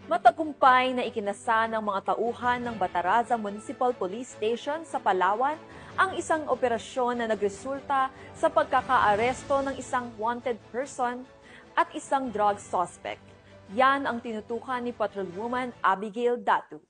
Matagumpay na ikinasa ng mga tauhan ng Bataraza Municipal Police Station sa Palawan ang isang operasyon na nagresulta sa pagkakaaresto ng isang wanted person at isang drug suspect. Yan ang tinutukan ni Patrolwoman Abigail Datu.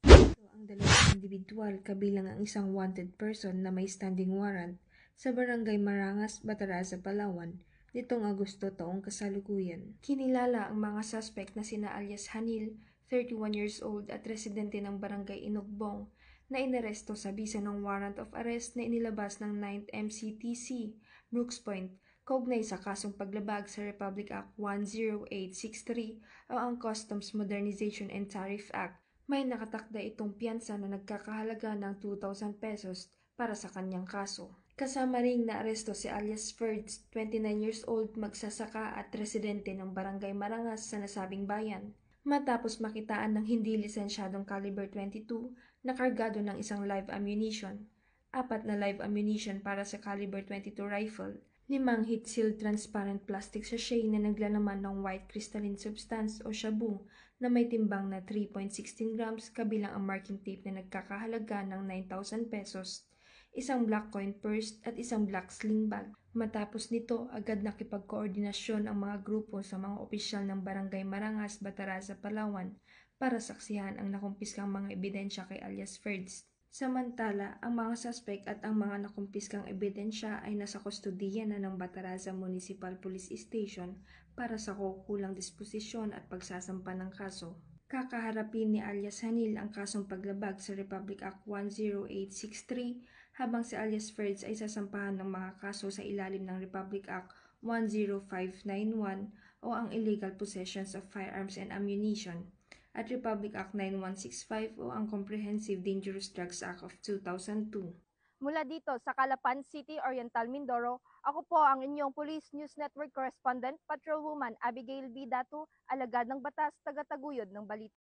Ang dalawang individual kabilang ang isang wanted person na may standing warrant sa Barangay Marangas, Bataraza, Palawan nitong Agosto taong kasalukuyan. Kinilala ang mga suspect na sina alias Hanil, 31 years old at residente ng Barangay Inugbong na inaresto sa bisa ng warrant of arrest na inilabas ng 9th MCTC, Brooks Point, kaugnay sa kasong paglabag sa Republic Act 10863 o ang Customs Modernization and Tariff Act. May nakatakda itong piyansa na nagkakahalaga ng 2,000 pesos para sa kanyang kaso. Kasama ring naaresto si alias Ferds, 29 years old, magsasaka at residente ng Barangay Marangas sa nasabing bayan. Matapos makitaan ng hindi lisensyadong caliber 22 na kargado ng isang live ammunition, 4 na live ammunition para sa caliber 22 rifle, 5 heat-sealed transparent plastic sachet na naglalaman ng white crystalline substance o shabu na may timbang na 3.16 grams kabilang ang marking tape na nagkakahalaga ng 9,000 pesos, isang black coin purse at isang black sling bag. Matapos nito, agad nakipagkoordinasyon ang mga grupo sa mga opisyal ng Barangay Marangas, Bataraza, Palawan para saksihan ang nakumpiskang mga ebidensya kay alias Ferds. Samantala, ang mga suspect at ang mga nakumpiskang ebidensya ay nasa kustodiya na ng Bataraza Municipal Police Station para sa kaukulang disposisyon at pagsasampa ng kaso. Kakaharapin ni alias Hanil ang kasong paglabag sa Republic Act 10863 habang si alias Ferds ay sasampahan ng mga kaso sa ilalim ng Republic Act 10591 o ang illegal possessions of firearms and ammunition at Republic Act 9165 o ang Comprehensive Dangerous Drugs Act of 2002. Mula dito sa Calapan City, Oriental Mindoro, ako po ang inyong Police News Network Correspondent, Patrolwoman Abigail B. Datu, alagad ng batas, tagataguyod ng balita.